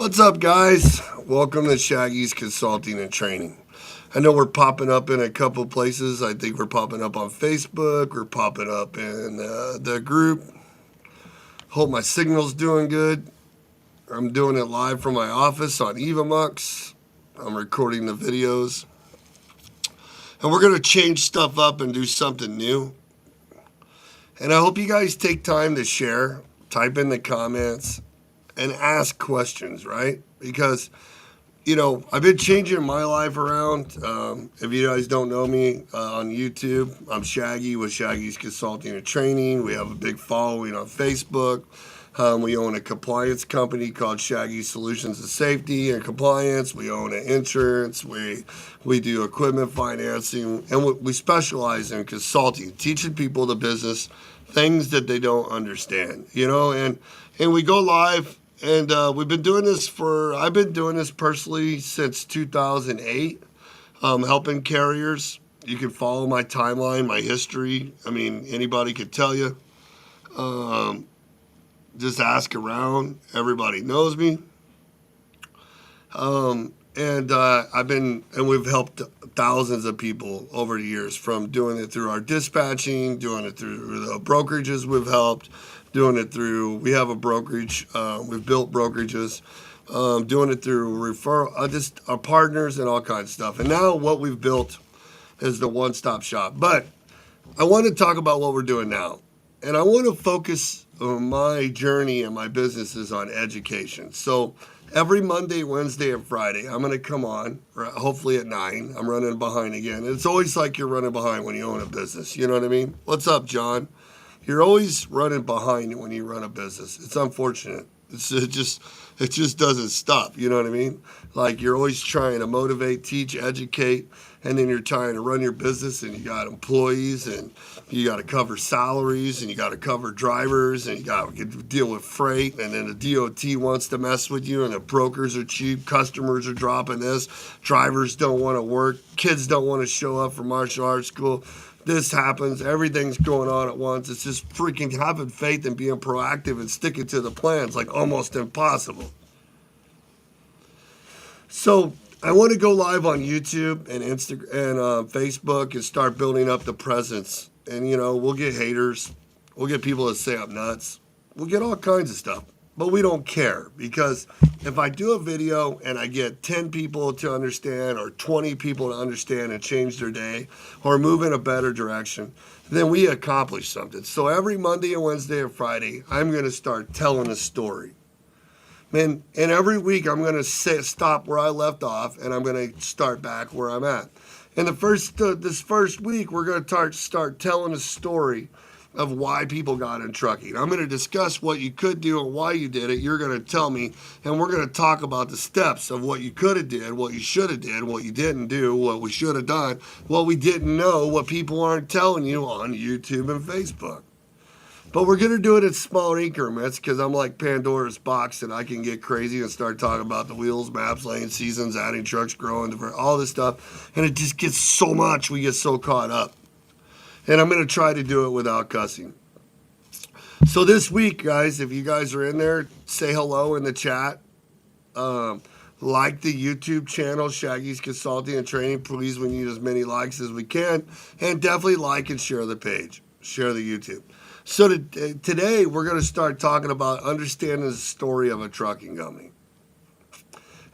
What's up, guys? Welcome to Shaggy's Consulting and Training. I know we're popping up in a couple places. I think we're popping up on Facebook. We're popping up in the group. Hope my signal's doing good. I'm doing it live from my office on EvaMux. I'm recording the videos. And we're going to change stuff up and do something new. And I hope you guys take time to share, type in the comments, and ask questions, right? Because, I've been changing my life around. If you guys don't know me on YouTube, I'm Shaggy with Shaggy's Consulting and Training. We have a big following on Facebook. We own a compliance company called Shaggy Solutions of Safety and Compliance. We own an insurance. We do equipment financing. And we specialize in consulting, teaching people the business, things that they don't understand, and we go live. And I've been doing this personally since 2008, helping carriers. You can follow my timeline, my history. I mean, anybody could tell you. Just ask around. Everybody knows me. We've helped thousands of people over the years, from doing it through our dispatching, doing it through the brokerages we've helped, we have a brokerage, we've built brokerages, doing it through referral, just our partners and all kinds of stuff. And now what we've built is the one-stop shop. But I want to talk about what we're doing now. And I want to focus my journey and my businesses on education. So every Monday, Wednesday, and Friday, I'm going to come on, hopefully at 9. I'm running behind again. It's always like you're running behind when you own a business. You know what I mean? What's up, John? You're always running behind when you run a business. It's unfortunate. It just doesn't stop. You know what I mean? Like, you're always trying to motivate, teach, educate, and then you're trying to run your business, and you got employees, and you got to cover salaries, and you got to cover drivers, and you got to deal with freight, and then the DOT wants to mess with you, and the brokers are cheap, customers are dropping this, drivers don't want to work, kids don't want to show up for martial arts school. This happens. Everything's going on at once. It's just freaking having faith and being proactive and sticking to the plans, like almost impossible. So I want to go live on YouTube and Instagram and Facebook and start building up the presence. And, we'll get haters. We'll get people that say I'm nuts. We'll get all kinds of stuff. But we don't care, because if I do a video and I get 10 people to understand or 20 people to understand and change their day or move in a better direction, then we accomplish something. So every Monday and Wednesday and Friday, I'm going to start telling a story. And every week I'm going to stop where I left off, and I'm going to start back where I'm at. And this first week, we're going to start telling a story of why people got in trucking. I'm going to discuss what you could do and why you did it. You're going to tell me, and we're going to talk about the steps of what you could have did, what you should have did, what you didn't do, what we should have done, what we didn't know, what people aren't telling you on YouTube and Facebook. But we're going to do it in small increments, because I'm like Pandora's box, and I can get crazy and start talking about the wheels, maps, lane, seasons, adding trucks, growing, all this stuff. And it just gets so much, we get so caught up. And I'm going to try to do it without cussing. So this week, guys, if you guys are in there, say hello in the chat. Like the YouTube channel, Shaggy's Consulting and Training. Please, we need as many likes as we can. And definitely like and share the page. Share the YouTube. So today, we're going to start talking about understanding the story of a trucking company.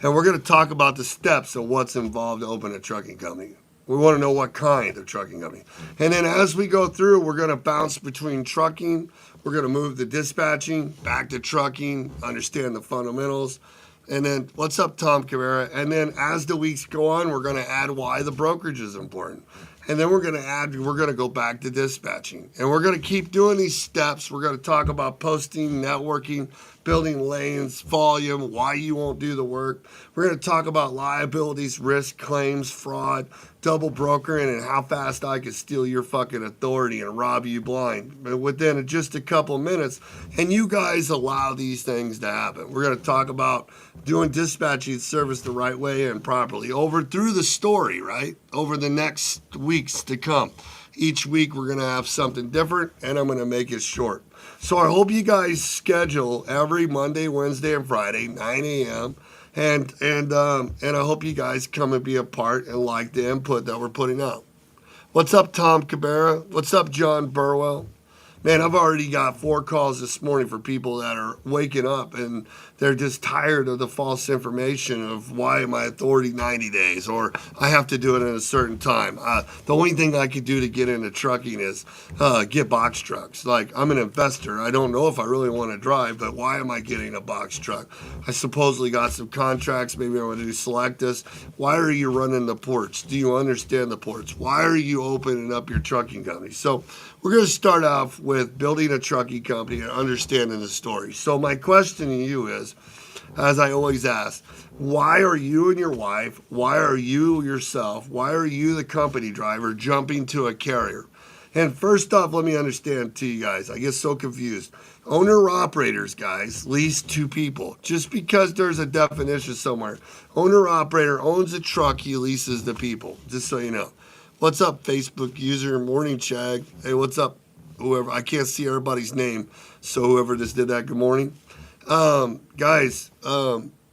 And we're going to talk about the steps of what's involved to open a trucking company. We want to know what kind of trucking company. And then as we go through, we're going to bounce between trucking. We're going to move to dispatching, back to trucking, understand the fundamentals. And then, what's up, Tom Cabrera? And then as the weeks go on, we're going to add why the brokerage is important. And then we're going to go back to dispatching. And we're going to keep doing these steps. We're going to talk about posting, networking, building lanes, volume, why you won't do the work. We're going to talk about liabilities, risk, claims, fraud, double brokering, and how fast I could steal your fucking authority and rob you blind within just a couple minutes. And you guys allow these things to happen. We're going to talk about doing dispatching service the right way and properly through the story, right? Over the next weeks to come. Each week we're going to have something different, and I'm going to make it short. So I hope you guys schedule every Monday, Wednesday, and Friday, 9 a.m. And I hope you guys come and be a part and like the input that we're putting out. What's up, Tom Cabrera? What's up, John Burwell? Man, I've already got 4 calls this morning for people that are waking up and they're just tired of the false information of why am I authority 90 days or I have to do it at a certain time. The only thing I could do to get into trucking is get box trucks. Like, I'm an investor. I don't know if I really want to drive, but why am I getting a box truck? I supposedly got some contracts. Maybe I want to do select this. Why are you running the ports? Do you understand the ports? Why are you opening up your trucking company? So we're going to start off with building a trucking company and understanding the story. So my question to you is, as I always ask, why are you and your wife, why are you yourself, why are you the company driver jumping to a carrier? And first off, let me understand to you guys, I get so confused. Owner-operators, guys, lease to people. Just because there's a definition somewhere. Owner-operator owns a truck, he leases the people, just so you know. What's up, Facebook user? Morning, Shag. Hey, what's up, whoever? I can't see everybody's name, so whoever just did that, good morning. Guys,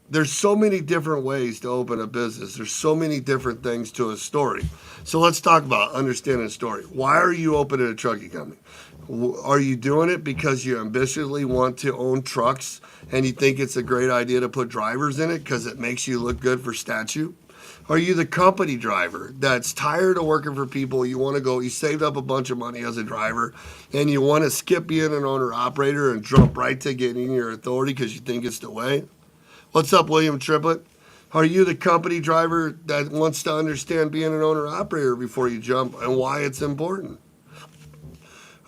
there's so many different ways to open a business. There's so many different things to a story. So let's talk about understanding a story. Why are you opening a trucking company? Are you doing it because you ambitiously want to own trucks and you think it's a great idea to put drivers in it because it makes you look good for statute? Are you the company driver that's tired of working for people? You want to go, you saved up a bunch of money as a driver, and you want to skip being an owner-operator and jump right to getting your authority because you think it's the way? What's up, William Triplett? Are you the company driver that wants to understand being an owner-operator before you jump and why it's important?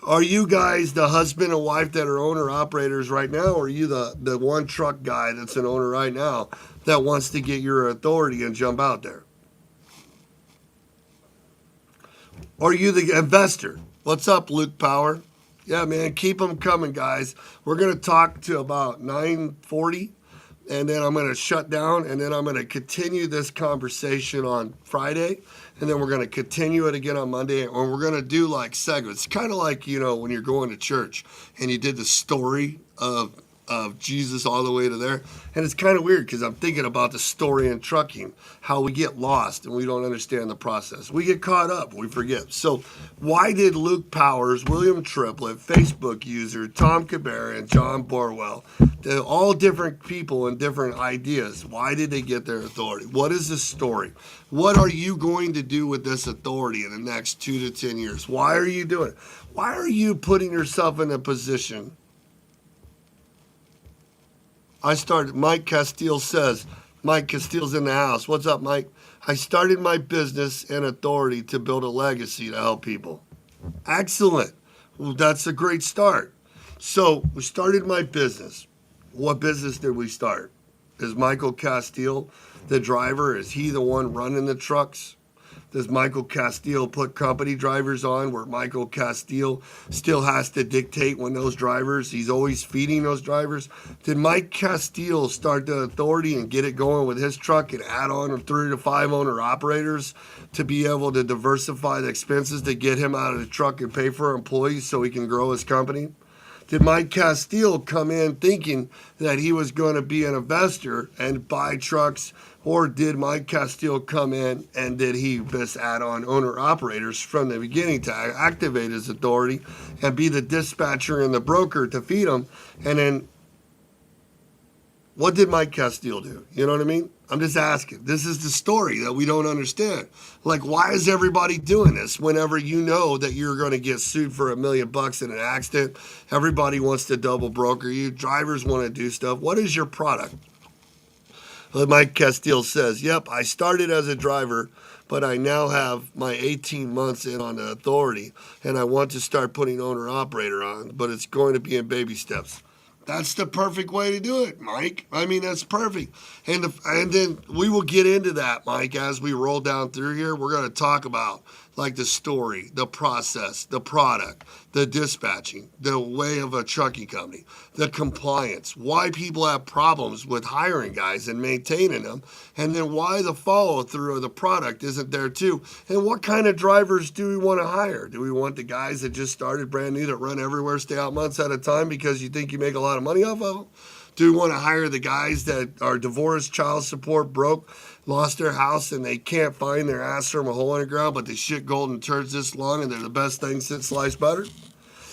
Are you guys the husband and wife that are owner-operators right now, or are you the one truck guy that's an owner right now that wants to get your authority and jump out there? Are you the investor? What's up, Luke Power? Yeah, man, keep them coming, guys. We're going to talk to about 9:40, and then I'm going to shut down, and then I'm going to continue this conversation on Friday, and then we're going to continue it again on Monday, and we're going to do like segments. Kind of like, you know, when you're going to church and you did the story of Jesus all the way to there. And it's kind of weird because I'm thinking about the story in trucking, how we get lost and we don't understand the process. We get caught up, we forget. So why did Luke Powers, William Triplett, Facebook user, Tom Cabrera, and John Borwell, they're all different people and different ideas. Why did they get their authority? What is the story? What are you going to do with this authority in the next 2 to 10 years? Why are you doing it? Why are you putting yourself in a position? Mike Castile says, Mike Castile's in the house. What's up, Mike? I started my business and authority to build a legacy to help people. Excellent. Well, that's a great start. So we started my business. What business did we start? Is Michael Castile the driver? Is he the one running the trucks? Does Michael Castile put company drivers on where Michael Castile still has to dictate when those drivers, he's always feeding those drivers? Did Mike Castile start the authority and get it going with his truck and add on 3 to 5 owner operators to be able to diversify the expenses to get him out of the truck and pay for employees so he can grow his company? Did Mike Castile come in thinking that he was going to be an investor and buy trucks? Or did Mike Castile come in and did he just add on owner-operators from the beginning to activate his authority and be the dispatcher and the broker to feed them? And then what did Mike Castile do? You know what I mean? I'm just asking. This is the story that we don't understand. Like, why is everybody doing this whenever you know that you're going to get sued for $1 million in an accident? Everybody wants to double broker you. Drivers want to do stuff. What is your product? Mike Castile says, yep, I started as a driver, but I now have my 18 months in on the authority, and I want to start putting owner-operator on, but it's going to be in baby steps. That's the perfect way to do it, Mike. I mean, that's perfect. And then we will get into that, Mike, as we roll down through here. We're going to talk about, like the story, the process, the product, the dispatching, the way of a trucking company, the compliance, why people have problems with hiring guys and maintaining them, and then why the follow through of the product isn't there too. And what kind of drivers do we want to hire? Do we want the guys that just started brand new that run everywhere, stay out months at a time because you think you make a lot of money off of them? Do we want to hire the guys that are divorced, child support, broke, lost their house, and they can't find their ass from a hole in the ground, but they shit golden turds this long and they're the best thing since sliced butter?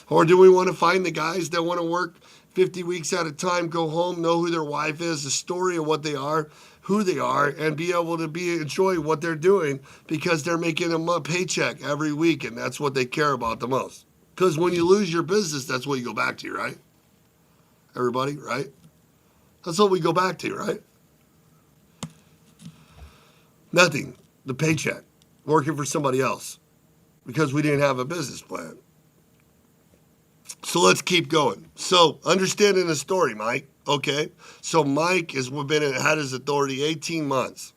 Or do we want to find the guys that want to work 50 weeks at a time, go home, know who their wife is, the story of what they are, who they are, and be able to enjoy what they're doing because they're making a paycheck every week, and that's what they care about the most. Because when you lose your business, that's what you go back to, right? Everybody, right? That's what we go back to, right? Nothing. The paycheck. Working for somebody else. Because we didn't have a business plan. So let's keep going. So, understanding the story, Mike. Okay? So Mike had his authority 18 months.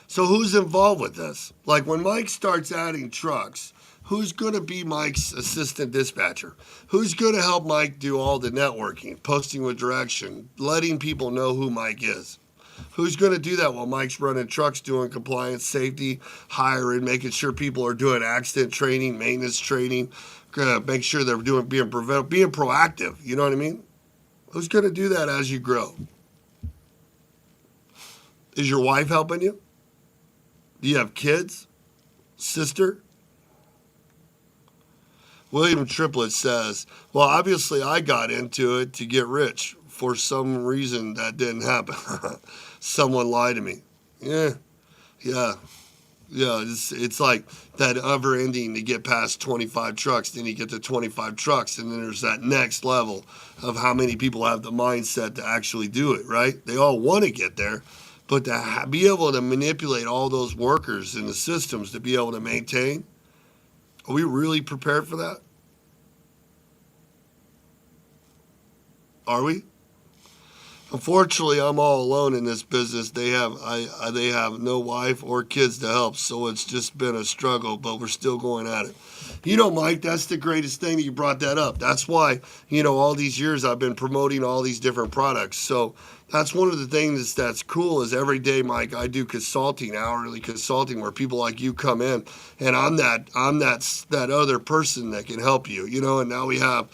So who's involved with this? Like when Mike starts adding trucks, who's going to be Mike's assistant dispatcher? Who's going to help Mike do all the networking, posting with direction, letting people know who Mike is? Who's going to do that while Mike's running trucks, doing compliance, safety, hiring, making sure people are doing accident training, maintenance training, make sure they're being proactive. You know what I mean? Who's going to do that as you grow? Is your wife helping you? Do you have kids? Sister? William Triplett says, well, obviously I got into it to get rich. For some reason that didn't happen. Someone lied to me. Yeah. It's like that ever ending to get past 25 trucks. Then you get to 25 trucks, and then there's that next level of how many people have the mindset to actually do it, right? They all want to get there, but to be able to manipulate all those workers and the systems to be able to maintain, are we really prepared for that? Are we? Unfortunately, I'm all alone in this business. They have no wife or kids to help, so it's just been a struggle, but we're still going at it. You know, Mike, that's the greatest thing that you brought that up. That's why, all these years I've been promoting all these different products. So that's one of the things that's cool is every day, Mike, I do consulting, hourly consulting, where people like you come in, and I'm that other person that can help you, and now we have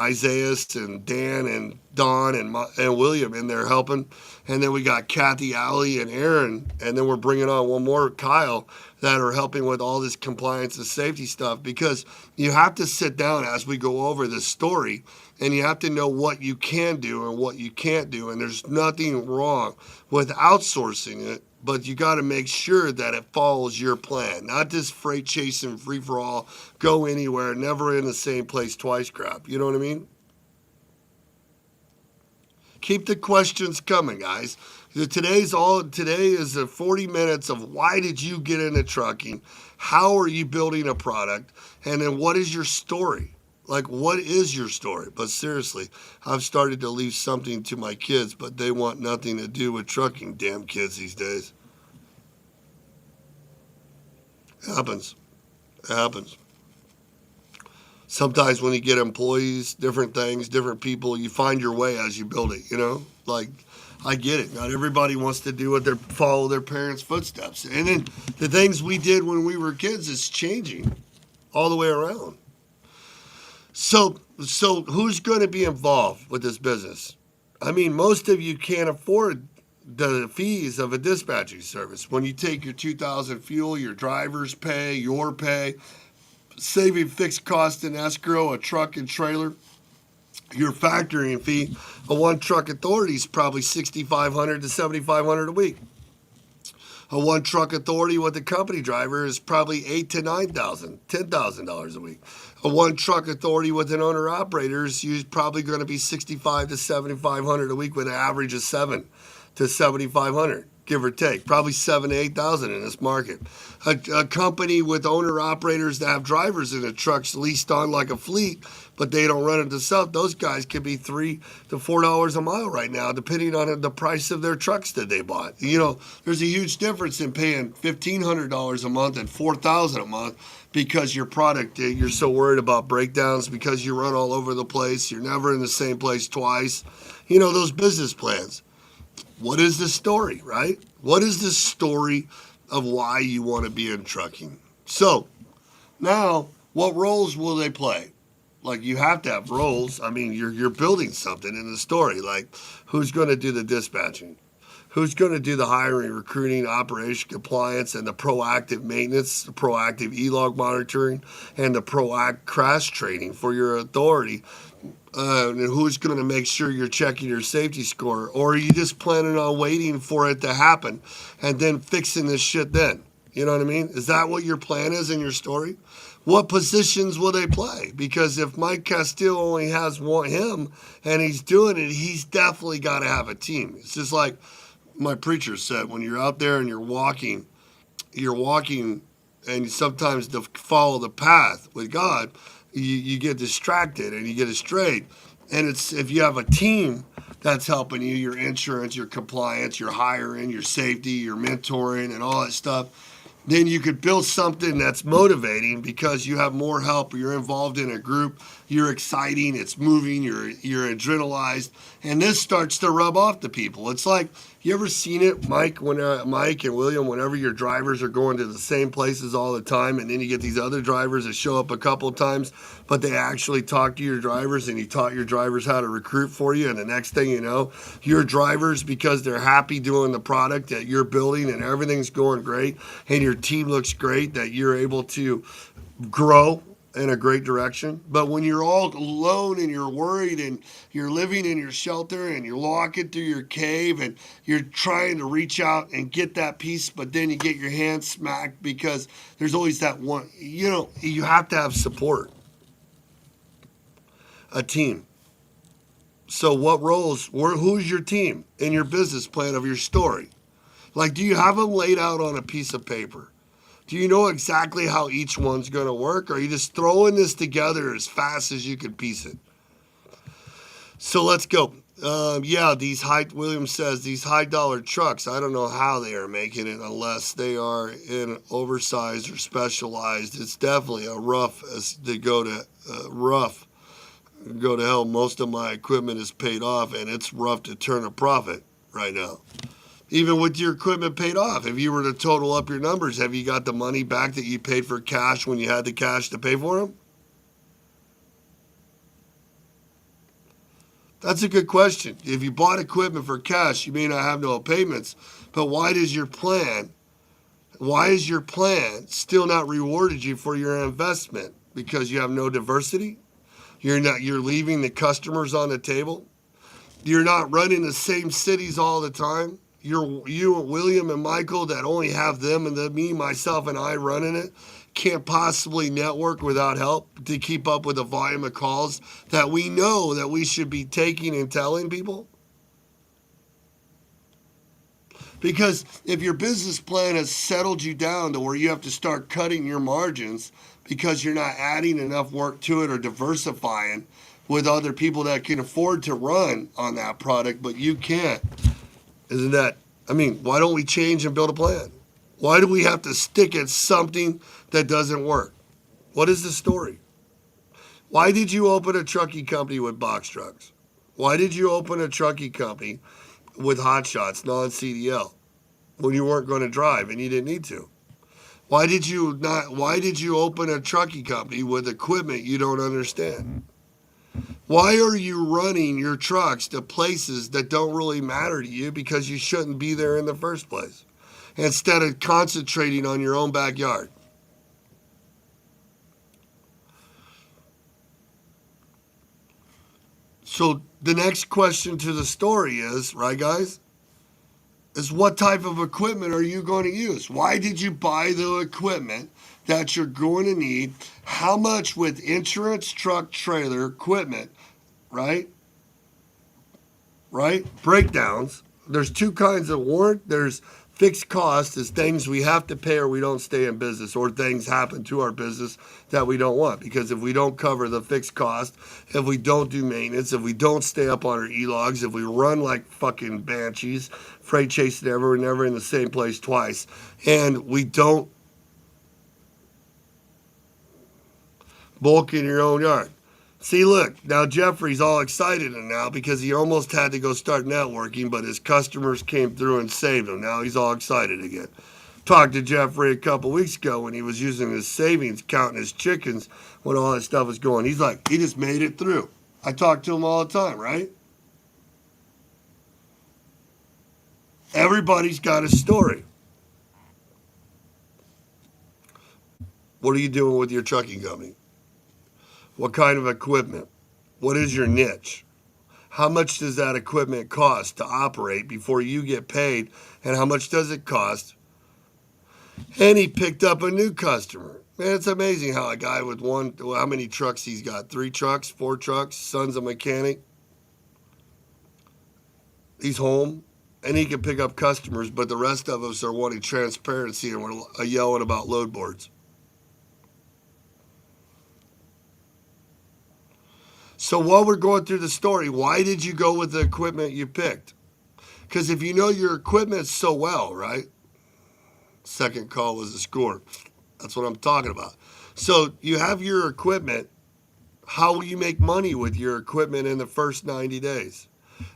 Isaiah and Dan and Don and William in there helping, and then we got Kathy, Allie, and Aaron, and then we're bringing on one more, Kyle, that are helping with all this compliance and safety stuff, because you have to sit down as we go over this story, and you have to know what you can do and what you can't do, and there's nothing wrong with outsourcing it, but you got to make sure that it follows your plan, not this freight chasing, free-for-all, go anywhere, never in the same place twice crap. You know what I mean? Keep the questions coming, guys. Today is 40 minutes of why did you get into trucking? How are you building a product? And then what is your story? Like, what is your story? But seriously, I've started to leave something to my kids, but they want nothing to do with trucking, damn kids these days. It happens. Sometimes when you get employees, different things, different people, you find your way as you build it, Like, I get it. Not everybody wants to do follow their parents' footsteps. And then the things we did when we were kids is changing all the way around. So who's going to be involved with this business? I mean, most of you can't afford the fees of a dispatching service. When you take your $2,000 fuel, your driver's pay, your pay, saving fixed cost in escrow, a truck and trailer, your factoring fee, a one truck authority is probably $6,500 to $7,500 a week. A one truck authority with a company driver is probably $8,000 to $9,000, $10,000 a week. A one truck authority with an owner operator is probably going to be $6,500 to $7,500 a week with an average of $7,000 to $7,500. give or take, probably 7,000 to 8,000 in this market. A company with owner operators that have drivers in the trucks leased on like a fleet, but they don't run it themselves. Those guys could be $3 to $4 a mile right now, depending on the price of their trucks that they bought. You know, there's a huge difference in paying $1,500 a month and $4,000 a month because your product, you're so worried about breakdowns, because you run all over the place. You're never in the same place twice. You know, those business plans. What is the story, right? What is the story of why you want to be in trucking? So now, what roles will they play? Like, you have to have roles. I mean, you're building something in the story. Like, who's going to do the dispatching? Who's going to do the hiring, recruiting, operation compliance, and the proactive maintenance, the proactive e-log monitoring, and the proactive crash training for your authority? And who's going to make sure you're checking your safety score? Or are you just planning on waiting for it to happen and then fixing this shit then? You know what I mean? Is that what your plan is in your story? What positions will they play? Because if Mike Castillo only has him and he's doing it, he's definitely got to have a team. It's just like my preacher said, when you're out there and you're walking and sometimes to follow the path with God, you get distracted and you get strayed. And it's if you have a team that's helping you, your insurance, your compliance, your hiring, your safety, your mentoring, and all that stuff, then you could build something that's motivating because you have more help. You're involved in a group. You're exciting. It's moving. You're adrenalized. And this starts to rub off to people. It's like, you ever seen it, Mike and William, whenever your drivers are going to the same places all the time, and then you get these other drivers that show up a couple of times, but they actually talk to your drivers, and you taught your drivers how to recruit for you, and the next thing you know, your drivers, because they're happy doing the product that you're building and everything's going great, and your team looks great, that you're able to grow in a great direction. But when you're all alone and you're worried and you're living in your shelter and you're locking through your cave and you're trying to reach out and get that piece, but then you get your hand smacked because there's always that one, you know, you have to have support, a team. So what roles, who's your team in your business plan of your story? Like, do you have them laid out on a piece of paper? Do you know exactly how each one's going to work? Or are you just throwing this together as fast as you can piece it? So let's go. Williams says these high dollar trucks, I don't know how they are making it unless they are in oversized or specialized. It's definitely a rough as they go to hell. Most of my equipment is paid off, and it's rough to turn a profit right now. Even with your equipment paid off, if you were to total up your numbers, have you got the money back that you paid for cash when you had the cash to pay for them? That's a good question. If you bought equipment for cash, you may not have no payments, but why is your plan still not rewarded you for your investment? Because you have no diversity? You're leaving the customers on the table? You're not running the same cities all the time? You and William and Michael that only have them and me, myself, and I running it can't possibly network without help to keep up with the volume of calls that we know that we should be taking and telling people? Because if your business plan has settled you down to where you have to start cutting your margins because you're not adding enough work to it or diversifying with other people that can afford to run on that product, but you can't. Why don't we change and build a plan? Why do we have to stick at something that doesn't work? What is the story? Why did you open a trucking company with box trucks? Why did you open a trucking company with hot shots, non-CDL, when you weren't going to drive and you didn't need to? Why did you open a trucking company with equipment you don't understand? Why are you running your trucks to places that don't really matter to you because you shouldn't be there in the first place, instead of concentrating on your own backyard? So the next question to the story is, right, guys, is what type of equipment are you going to use? Why did you buy the equipment that you're going to need? How much with insurance, truck, trailer, equipment, right? Breakdowns, There's two kinds of warrant. There's fixed costs, is things we have to pay or we don't stay in business, or things happen to our business that we don't want. Because if we don't cover the fixed cost, if we don't do maintenance, if we don't stay up on our e-logs, if we run like fucking banshees, freight chasing everywhere, never in the same place twice, and we don't bulk in your own yard. See, look, now Jeffrey's all excited now because he almost had to go start networking, but his customers came through and saved him. Now he's all excited again. Talked to Jeffrey a couple weeks ago when he was using his savings, counting his chickens when all that stuff was going. He's like, he just made it through. I talk to him all the time, right? Everybody's got a story. What are you doing with your trucking company? What kind of equipment? What is your niche? How much does that equipment cost to operate before you get paid? And how much does it cost? And he picked up a new customer. Man, it's amazing how a guy with how many trucks he's got? 3 trucks, 4 trucks, son's a mechanic. He's home and he can pick up customers, but the rest of us are wanting transparency and we're yelling about load boards. So while we're going through the story, why did you go with the equipment you picked? Because if you know your equipment so well, right? Second call was a score. That's what I'm talking about. So you have your equipment. How will you make money with your equipment in the first 90 days?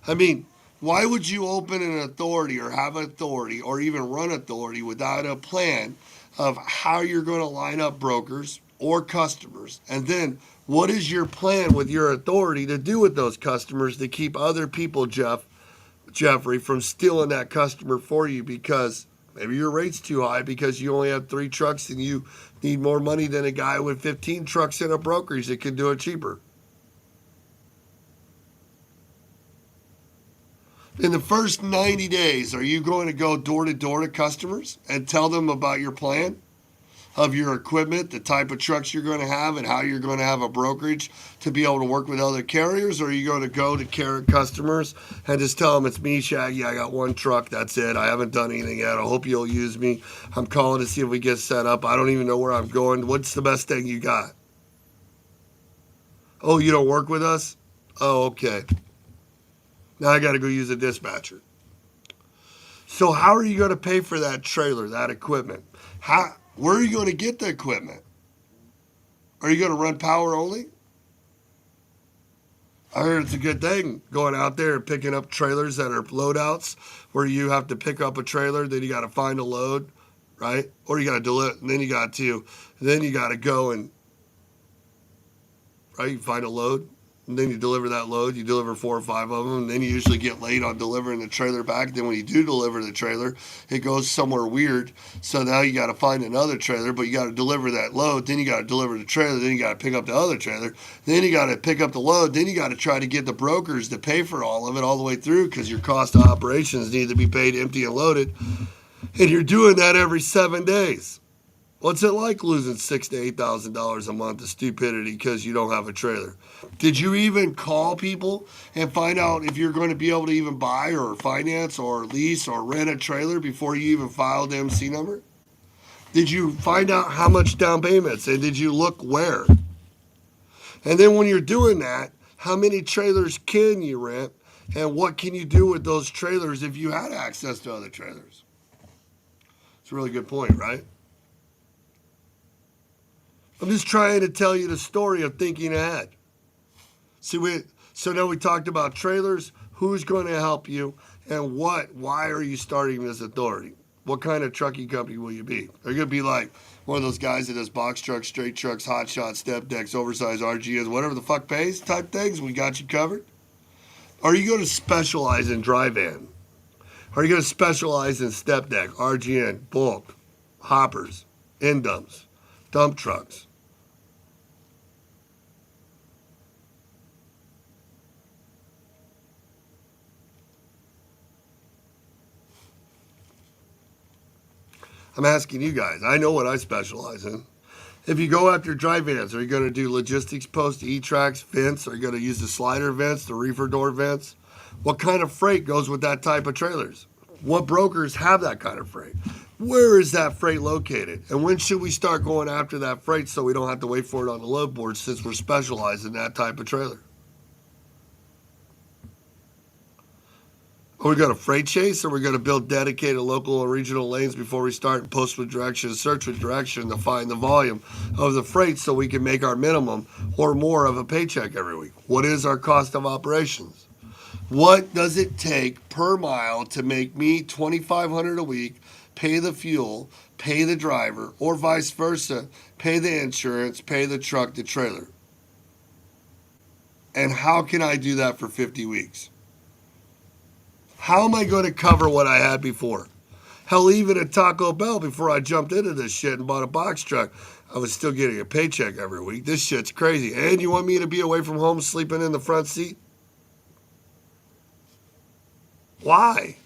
I mean, why would you open an authority or have authority or even run authority without a plan of how you're going to line up brokers or customers? And then what is your plan with your authority to do with those customers to keep other people, Jeffrey, from stealing that customer for you because maybe your rate's too high because you only have 3 trucks and you need more money than a guy with 15 trucks in a brokerage that can do it cheaper. In the first 90 days, are you going to go door to door to customers and tell them about your plan of your equipment, the type of trucks you're going to have, and how you're going to have a brokerage to be able to work with other carriers? Or are you going to go to customers and just tell them, it's me, Shaggy, I got 1 truck, that's it, I haven't done anything yet, I hope you'll use me, I'm calling to see if we get set up, I don't even know where I'm going, what's the best thing you got? Oh, you don't work with us? Oh, okay. Now I got to go use a dispatcher. So how are you going to pay for that trailer, that equipment? Where are you going to get the equipment? Are you going to run power only? I heard it's a good thing going out there and picking up trailers that are loadouts where you have to pick up a trailer, then you got to find a load, right? Or you got to deliver, and then you got to go and, right, you find a load. And then you deliver that load, you deliver 4 or 5 of them, and then you usually get late on delivering the trailer back. Then when you do deliver the trailer, it goes somewhere weird. So now you got to find another trailer, but you got to deliver that load. Then you got to deliver the trailer. Then you got to pick up the other trailer. Then you got to pick up the load. Then you got to try to get the brokers to pay for all of it all the way through because your cost of operations need to be paid empty and loaded. And you're doing that every 7 days. What's it like losing $6,000 to $8,000 a month of stupidity because you don't have a trailer? Did you even call people and find out if you're going to be able to even buy or finance or lease or rent a trailer before you even filed the MC number? Did you find out how much down payments and did you look where? And then when you're doing that, how many trailers can you rent and what can you do with those trailers if you had access to other trailers? It's a really good point, right? I'm just trying to tell you the story of thinking ahead. So now we talked about trailers, who's going to help you, and why are you starting this authority? What kind of trucking company will you be? Are you going to be like one of those guys that does box trucks, straight trucks, hot shots, step decks, oversized RGs, whatever the fuck pays type things? We got you covered. Are you going to specialize in dry van? Are you going to specialize in step deck, RGN, bulk, hoppers, end dumps, dump trucks? I'm asking you guys. I know what I specialize in. If you go after dry vans, are you going to do logistics post, E-tracks, vents? Are you going to use the slider vents, the reefer door vents? What kind of freight goes with that type of trailers? What brokers have that kind of freight? Where is that freight located? And when should we start going after that freight so we don't have to wait for it on the load board since we're specialized in that type of trailer? Are we going to freight chase, or are we going to build dedicated local and regional lanes before we start and post with direction, search with direction to find the volume of the freight so we can make our minimum or more of a paycheck every week? What is our cost of operations? What does it take per mile to make me $2,500 a week, pay the fuel, pay the driver, or vice versa, pay the insurance, pay the truck, the trailer? And how can I do that for 50 weeks? How am I going to cover what I had before? Hell, even at Taco Bell, before I jumped into this shit and bought a box truck, I was still getting a paycheck every week. This shit's crazy. And you want me to be away from home sleeping in the front seat? Why?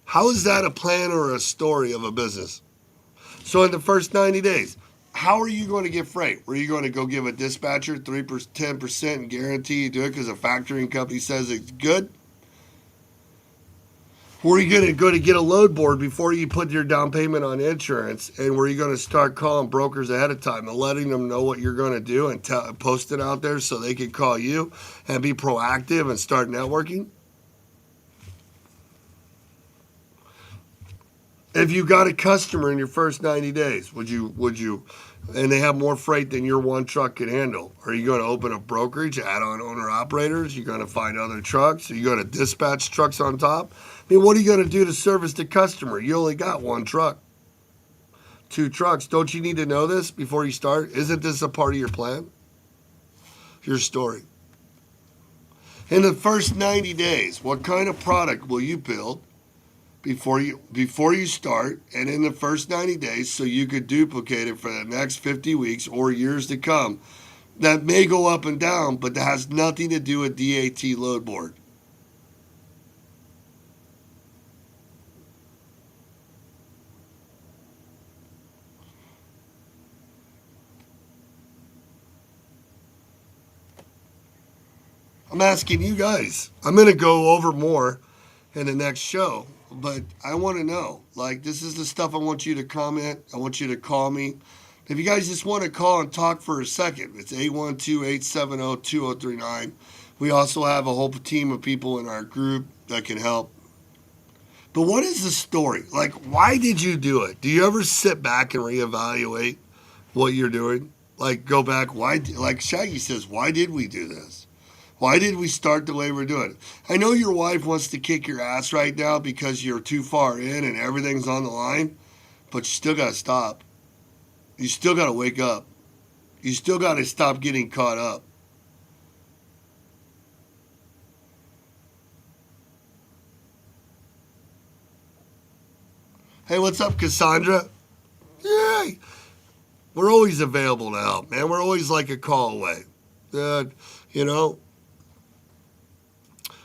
How is that a plan or a story of a business? So in the first 90 days, how are you going to get freight? Were you going to go give a dispatcher 10% and guarantee you do it because a factoring company says it's good? Were you going to get a load board before you put your down payment on insurance? And were you going to start calling brokers ahead of time and letting them know what you're going to do and post it out there so they can call you and be proactive and start networking? If you got a customer in your first 90 days, would you, and they have more freight than your one truck can handle, are you going to open a brokerage, add on owner operators? You're going to find other trucks? Are you going to dispatch trucks on top? I mean, what are you going to do to service the customer? You only got one truck, two trucks. Don't you need to know this before you start? Isn't this a part of your plan? Your story. In the first 90 days, what kind of product will you build before you start and in the first 90 days so you could duplicate it for the next 50 weeks or years to come? That may go up and down, but that has nothing to do with DAT load board. I'm asking you guys. I'm going to go over more in the next show, but I want to know. Like, this is the stuff I want you to comment. I want you to call me. If you guys just want to call and talk for a second, it's 812-870-2039. We also have a whole team of people in our group that can help. But what is the story? Like, why did you do it? Do you ever sit back and reevaluate what you're doing? Like, go back, why? Like Shaggy says, why did we do this? Why did we start the way we're doing it? I know your wife wants to kick your ass right now because you're too far in and everything's on the line, but you still got to stop. You still got to wake up. You still got to stop getting caught up. Hey, what's up, Cassandra? Yay! We're always available to help, man. We're always like a call away. You know,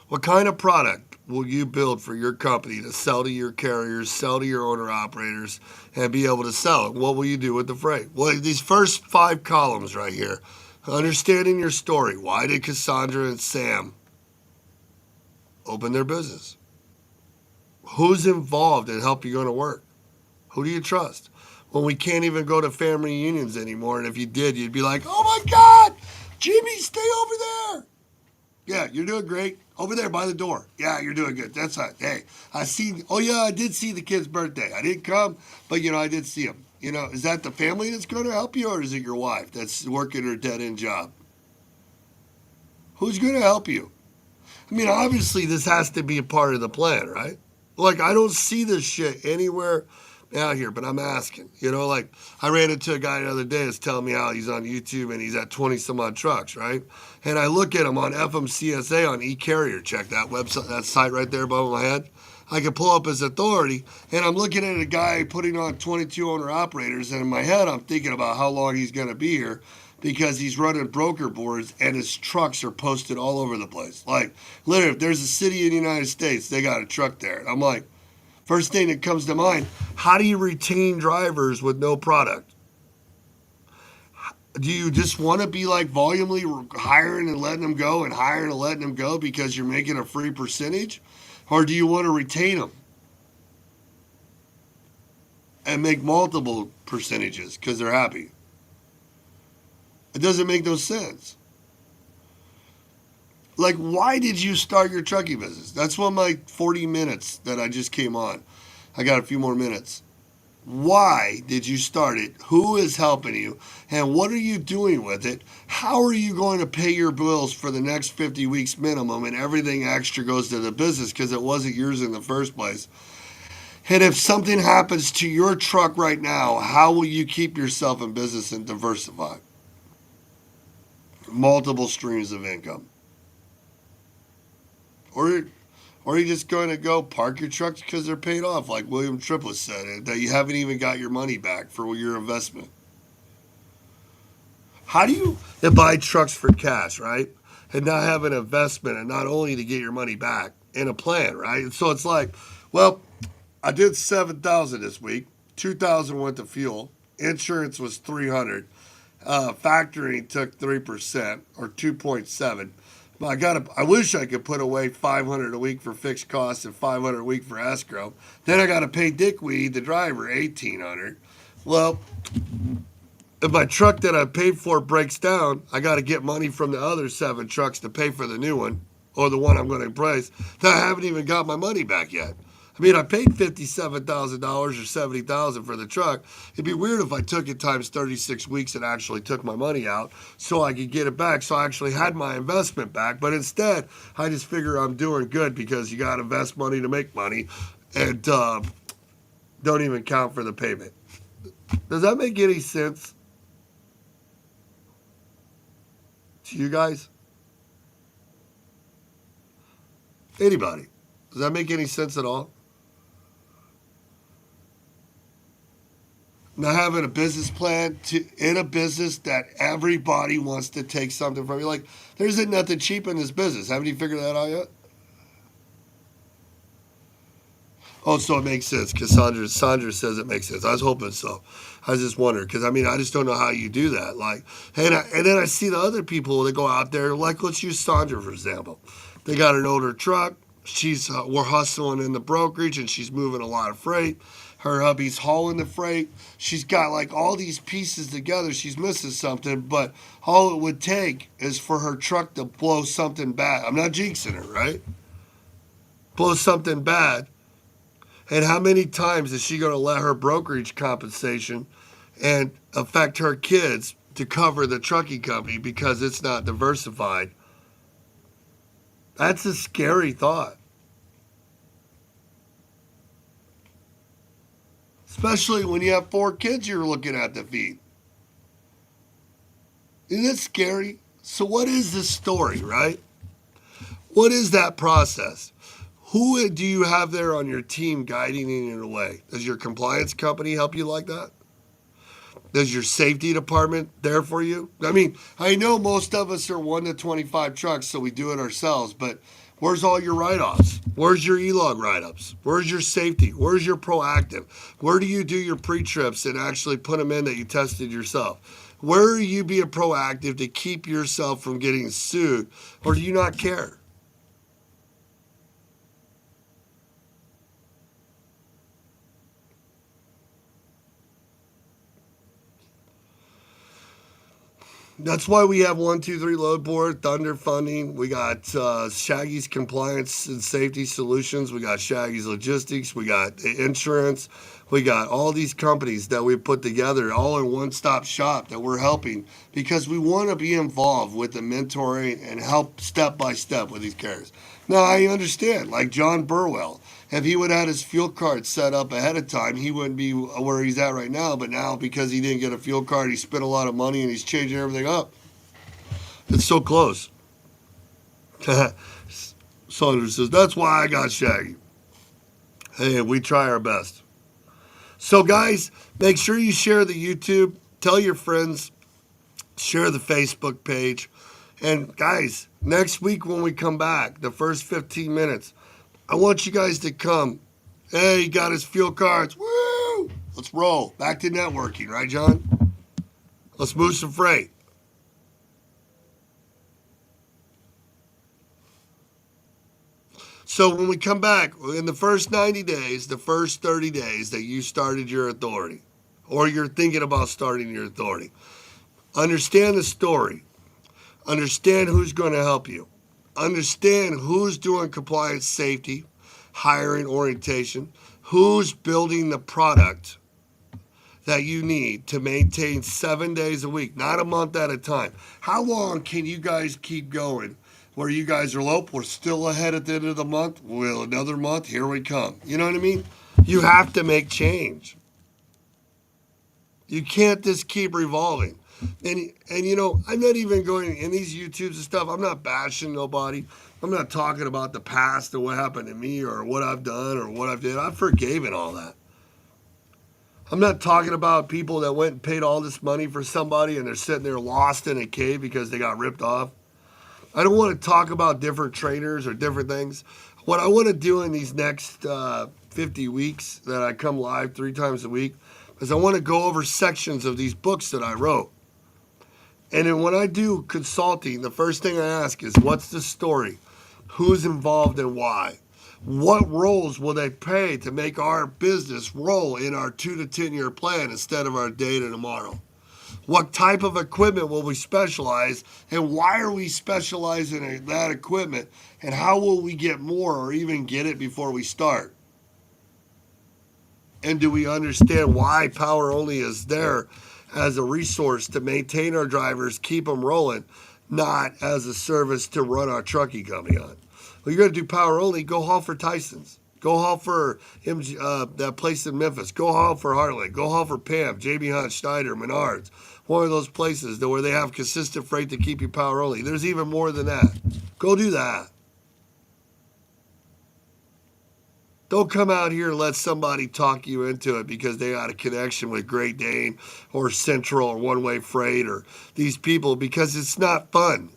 what kind of product will you build for your company to sell to your carriers, sell to your owner-operators, and be able to sell it? What will you do with the freight? Well, these first 5 columns right here, understanding your story. Why did Cassandra and Sam open their business? Who's involved in helping you go to work? Who do you trust? When we can't even go to family reunions anymore, and if you did, you'd be like, oh my God, Jimmy, stay over there. Yeah, you're doing great. Over there by the door. Yeah, you're doing good. That's right. Hey, I did see the kid's birthday. I didn't come, but, I did see him. Is that the family that's going to help you, or is it your wife that's working her dead-end job? Who's going to help you? I mean, obviously, this has to be a part of the plan, right? Like, I don't see this shit anywhere out here, but I'm asking. Like, I ran into a guy the other day that's telling me how he's on YouTube and he's at 20-some-odd trucks, right? And I look at him on FMCSA on eCarrier. Check that website, that site right there above my head. I can pull up his authority, and I'm looking at a guy putting on 22 owner-operators, and in my head, I'm thinking about how long he's going to be here because he's running broker boards, and his trucks are posted all over the place. Like, literally, if there's a city in the United States, they got a truck there. And I'm like, first thing that comes to mind, how do you retain drivers with no product? Do you just want to be like volumely hiring and letting them go and hiring and letting them go because you're making a free percentage? Or do you want to retain them and make multiple percentages because they're happy? It doesn't make no sense. Like, why did you start your trucking business? That's one of my 40 minutes that I just came on. I got a few more minutes. Why did you start it? Who is helping you? And what are you doing with it? How are you going to pay your bills for the next 50 weeks minimum and everything extra goes to the business because it wasn't yours in the first place? And if something happens to your truck right now, how will you keep yourself in business and diversify? Multiple streams of income. Or are you just going to go park your trucks because they're paid off, like William Triplett said, that you haven't even got your money back for your investment? How do you buy trucks for cash, right? And not have an investment and not only to get your money back in a plan, right? So it's like, well, I did 7,000 this week. 2,000 went to fuel. Insurance was 300. Factoring took 3% or 2.7. But I wish I could put away 500 a week for fixed costs and 500 a week for escrow. Then I got to pay Dickweed, the driver, 1,800. Well, if my truck that I paid for breaks down, I got to get money from the other 7 trucks to pay for the new one or the one I'm going to replace. That I haven't even got my money back yet. I mean, I paid $57,000 or $70,000 for the truck. It'd be weird if I took it times 36 weeks and actually took my money out so I could get it back. So I actually had my investment back. But instead, I just figure I'm doing good because you got to invest money to make money and don't even count for the payment. Does that make any sense to you guys? Anybody? Does that make any sense at all? Not having a business plan in a business that everybody wants to take something from you. Like, there isn't nothing cheap in this business. Haven't you figured that out yet? Oh, so it makes sense because Sandra says it makes sense. I was hoping so. I was just wondering because, I mean, I just don't know how you do that. Like, and then I see the other people that go out there. Like, let's use Sandra, for example. They got an older truck. We're hustling in the brokerage and she's moving a lot of freight. Her hubby's hauling the freight. She's got like all these pieces together. She's missing something, but all it would take is for her truck to blow something bad. I'm not jinxing her, right? Blow something bad. And how many times is she going to let her brokerage compensation and affect her kids to cover the trucking company because it's not diversified? That's a scary thought. Especially when you have 4 kids you're looking at to feed. Isn't it scary? So what is this story, right? What is that process? Who do you have there on your team guiding you in a way? Does your compliance company help you like that? Does your safety department there for you? I mean, I know most of us are 1 to 25 trucks, so we do it ourselves, but where's all your write-offs? Where's your e-log write-ups? Where's your safety? Where's your proactive? Where do you do your pre-trips and actually put them in that you tested yourself? Where are you being proactive to keep yourself from getting sued, or do you not care? That's why we have 123 Load Board, Thunder Funding. We got Shaggy's Compliance and Safety Solutions. We got Shaggy's Logistics. We got insurance. We got all these companies that we put together all in one-stop shop that we're helping because we want to be involved with the mentoring and help step by step with these carriers. Now, I understand, like John Burwell, if he would have had his fuel card set up ahead of time, he wouldn't be where he's at right now. But now, because he didn't get a fuel card, he spent a lot of money and he's changing everything up. It's so close. Saunders says, that's why I got Shaggy. Hey, we try our best. So, guys, make sure you share the YouTube. Tell your friends. Share the Facebook page. And, guys, next week when we come back, the first 15 minutes, I want you guys to come. Hey, he got his fuel cards. Woo! Let's roll. Back to networking, right, John? Let's move some freight. So when we come back, in the first 90 days, the first 30 days that you started your authority, or you're thinking about starting your authority, understand the story. Understand who's going to help you. Understand who's doing compliance safety, hiring orientation, who's building the product that you need to maintain 7 days a week, not a month at a time. How long can you guys keep going where you guys are low? We're still ahead at the end of the month. Well, another month, here we come. You know what I mean? You have to make change. You can't just keep revolving. And you know, I'm not even going in these YouTubes and stuff. I'm not bashing nobody. I'm not talking about the past or what happened to me or what I've done or what I've did. I've forgiven all that. I'm not talking about people that went and paid all this money for somebody and they're sitting there lost in a cave because they got ripped off. I don't want to talk about different trainers or different things. What I want to do in these next 50 weeks that I come live 3 times a week is I want to go over sections of these books that I wrote. And then when I do consulting, the first thing I ask is, what's the story? Who's involved and why? What roles will they play to make our business roll in our 2 to 10 year plan instead of our day to tomorrow? What type of equipment will we specialize, and why are we specializing in that equipment, and how will we get more or even get it before we start? And do we understand why Power Only is there as a resource to maintain our drivers, keep them rolling, not as a service to run our trucking company on? Well, you're going to do Power Only, go haul for Tyson's. Go haul for that place in Memphis. Go haul for Heartland. Go haul for Pam, J.B. Hunt, Schneider, Menards. One of those places where they have consistent freight to keep you Power Only. There's even more than that. Go do that. Don't come out here and let somebody talk you into it because they got a connection with Great Dane or Central or One Way Freight or these people, because it's not fun.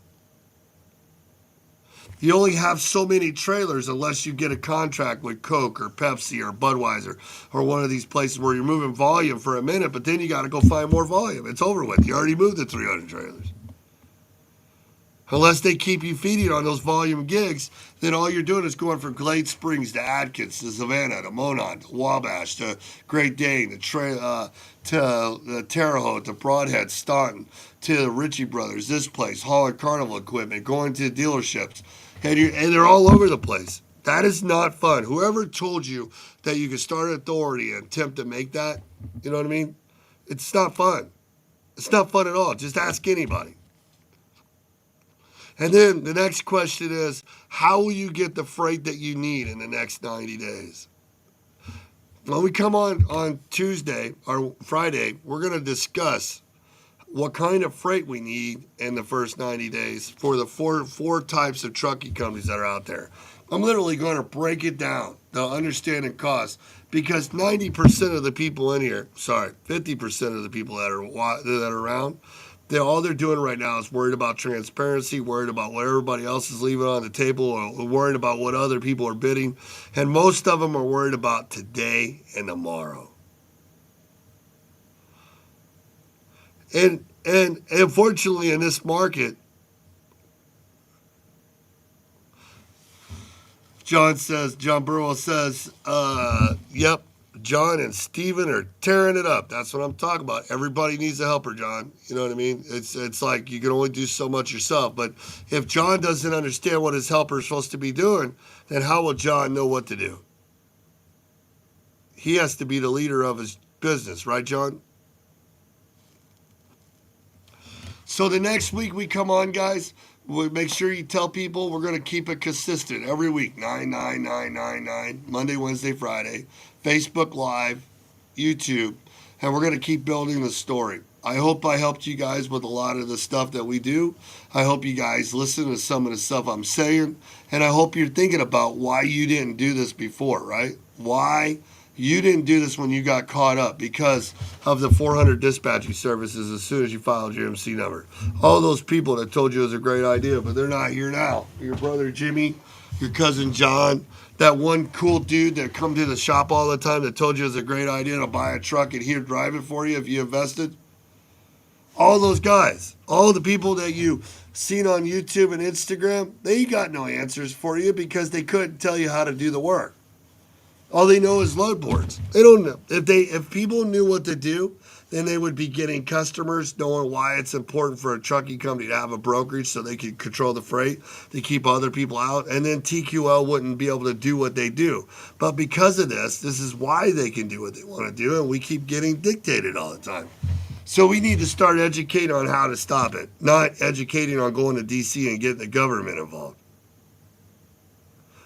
You only have so many trailers unless you get a contract with Coke or Pepsi or Budweiser or one of these places where you're moving volume for a minute, but then you got to go find more volume. It's over with. You already moved the 300 trailers. Unless they keep you feeding on those volume gigs, then all you're doing is going from Glade Springs to Adkins to Savannah to Monon to Wabash to Great Dane to Terre Haute to Broadhead, Staunton to the Ritchie Brothers, this place, hauling Carnival equipment, going to dealerships, and they're all over the place. That is not fun. Whoever told you that you could start an authority and attempt to make that, you know what I mean? It's not fun. It's not fun at all. Just ask anybody. And then the next question is, how will you get the freight that you need in the next 90 days? When we come on Tuesday or Friday, we're going to discuss what kind of freight we need in the first 90 days for the four types of trucking companies that are out there. I'm literally going to break it down, the understanding cost, because 90% of the people in here, 50% of the people that are around, all they're doing right now is worried about transparency, worried about what everybody else is leaving on the table, or worried about what other people are bidding. And most of them are worried about today and tomorrow. And unfortunately in this market, John Burwell says, yep, John and Steven are tearing it up. That's what I'm talking about. Everybody needs a helper, John. You know what I mean? It's like you can only do so much yourself. But if John doesn't understand what his helper is supposed to be doing, then how will John know what to do? He has to be the leader of his business, right, John? So the next week we come on, guys, we'll make sure you tell people we're going to keep it consistent every week. 9, Monday, Wednesday, Friday. Facebook Live, YouTube, and we're going to keep building the story. I hope I helped you guys with a lot of the stuff that we do. I hope you guys listen to some of the stuff I'm saying, and I hope you're thinking about why you didn't do this before, right? Why you didn't do this when you got caught up because of the 400 dispatching services as soon as you filed your MC number. All those people that told you it was a great idea, but they're not here now. Your brother Jimmy, your cousin John, that one cool dude that come to the shop all the time that told you it was a great idea to buy a truck and he'd drive it for you if you invested. All those guys, all the people that you seen on YouTube and Instagram, they got no answers for you because they couldn't tell you how to do the work. All they know is load boards. They don't know. If people knew what to do, then they would be getting customers, knowing why it's important for a trucking company to have a brokerage so they can control the freight, to keep other people out, and then TQL wouldn't be able to do what they do. But because of this is why they can do what they want to do, and we keep getting dictated all the time. So we need to start educating on how to stop it, not educating on going to DC and getting the government involved.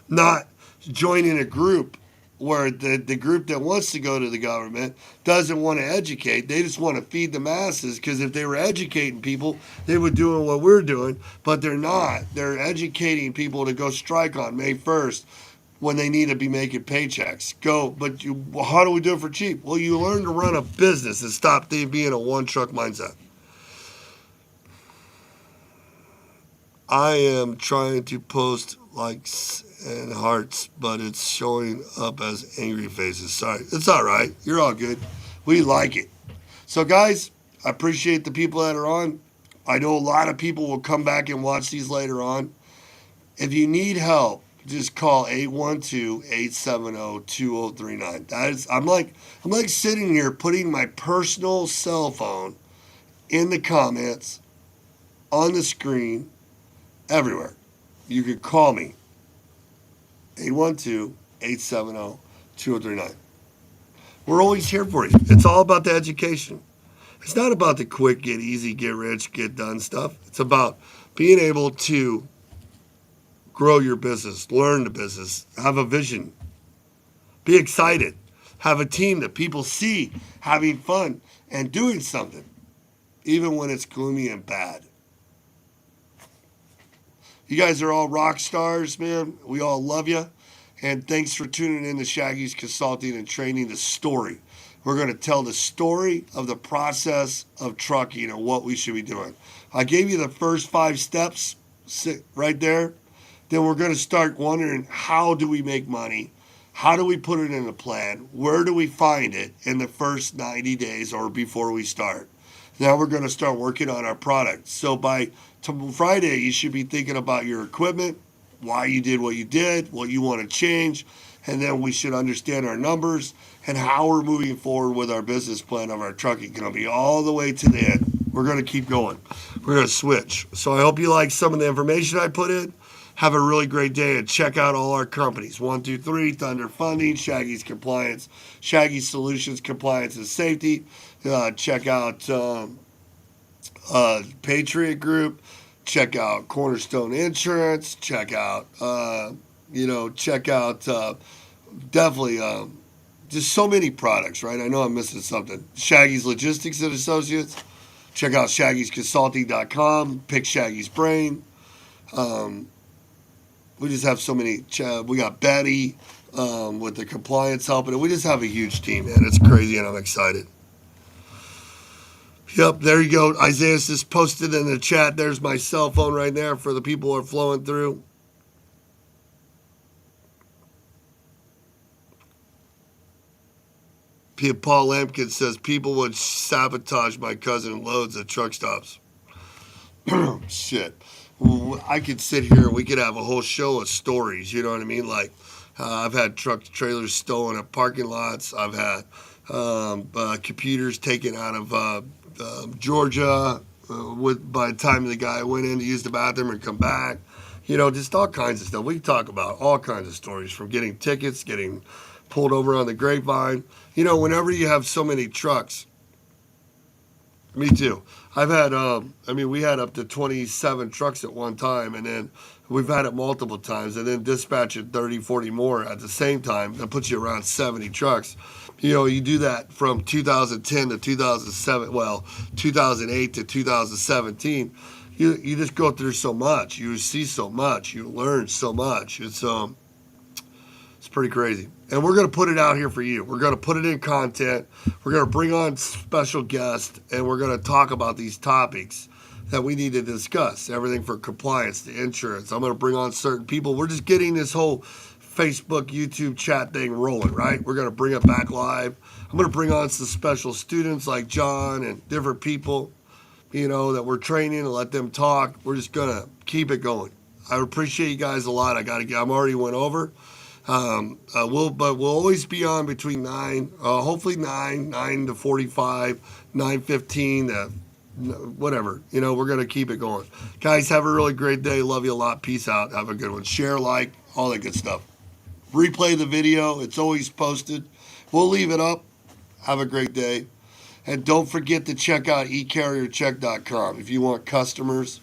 Not joining a group where the group that wants to go to the government doesn't want to educate. They just want to feed the masses, because if they were educating people, they would do what we're doing, but they're not. They're educating people to go strike on May 1st when they need to be making paychecks. How do we do it for cheap? Well, you learn to run a business and stop being a one-truck mindset. I am trying to post likes and hearts, but it's showing up as angry faces. Sorry. It's all right. You're all good. We like it. So, guys, I appreciate the people that are on. I know a lot of people will come back and watch these later on. If you need help, just call 812-870-2039. I'm like sitting here putting my personal cell phone in the comments, on the screen, everywhere. You could call me. 812-870-2039. We're always here for you. It's all about the education. It's not about the quick, get easy, get rich, get done stuff. It's about being able to grow your business, learn the business, have a vision, be excited, have a team that people see having fun and doing something, even when it's gloomy and bad. You guys are all rock stars, man. We all love you. And thanks for tuning in to Shaggy's Consulting and Training, the story. We're going to tell the story of the process of trucking and what we should be doing. I gave you the first 5 steps right there. Then we're going to start wondering, how do we make money? How do we put it in a plan? Where do we find it in the first 90 days or before we start? Now we're going to start working on our product. So by Friday, you should be thinking about your equipment, why you did what you did, what you want to change, and then we should understand our numbers and how we're moving forward with our business plan of our trucking. Going to be all the way to the end. We're going to keep going. We're going to switch. So I hope you like some of the information I put in. Have a really great day, and check out all our companies. 123, Thunder Funding, Shaggy's Compliance, Shaggy Solutions Compliance and Safety. Check out Patriot Group. Check out Cornerstone Insurance. Check out, definitely just so many products, right? I know I'm missing something. Shaggy's Logistics and Associates. Check out shaggysconsulting.com. Pick Shaggy's Brain. We just have so many. We got Betty with the compliance helping. We just have a huge team, man. It's crazy, and I'm excited. Yep, there you go. Isaiah just posted in the chat. There's my cell phone right there for the people who are flowing through. Paul Lampkin says, people would sabotage my cousin loads at truck stops. Shit. I could sit here and we could have a whole show of stories, you know what I mean? Like, I've had truck trailers stolen at parking lots. I've had computers taken out of Georgia by the time the guy went in to use the bathroom and come back. You know, just all kinds of stuff. We can talk about all kinds of stories, from getting tickets, getting pulled over on the grapevine. You know, whenever you have so many trucks. Me too. I've had, we had up to 27 trucks at one time, and then we've had it multiple times, and then dispatching 30, 40 more at the same time. That puts you around 70 trucks. You know, you do that from 2010 to 2007, 2008 to 2017. You just go through so much. You see so much. You learn so much. It's pretty crazy. And we're going to put it out here for you. We're going to put it in content. We're going to bring on special guests, and we're going to talk about these topics that we need to discuss. Everything from compliance to insurance. I'm going to bring on certain people. We're just getting this whole Facebook, YouTube chat thing rolling, right? We're going to bring it back live. I'm going to bring on some special students like John and different people that we're training and let them talk. We're just gonna keep it going. I appreciate you guys a lot. I'm already went over. We'll always be on between 9, hopefully 9 to 45, 9:15 to whatever. We're gonna keep it going. Guys, have a really great day. Love you a lot. Peace out. Have a good one. Share, like, all that good stuff. Replay the video. It's always posted. We'll leave it up. Have a great day. And don't forget to check out ecarriercheck.com. If you want customers,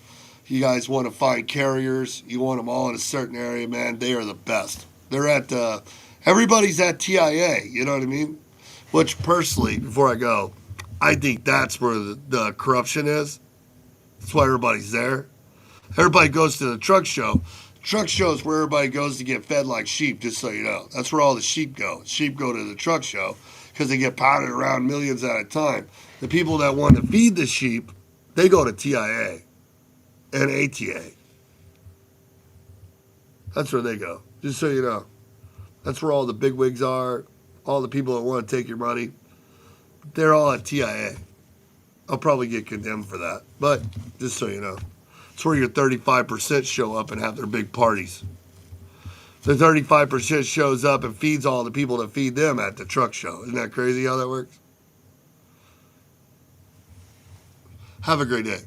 you guys want to find carriers, you want them all in a certain area, man, they are the best. They're at, everybody's at TIA, you know what I mean? Which personally, before I go, I think that's where the corruption is. That's why everybody's there. Everybody goes to the truck show. Truck show is where everybody goes to get fed like sheep, just so you know. That's where all the sheep go. Sheep go to the truck show because they get pounded around millions at a time. The people that want to feed the sheep, they go to TIA and ATA. That's where they go, just so you know. That's where all the bigwigs are, all the people that want to take your money. They're all at TIA. I'll probably get condemned for that, but just so you know. It's where your 35% show up and have their big parties. The 35% shows up and feeds all the people that feed them at the truck show. Isn't that crazy how that works? Have a great day.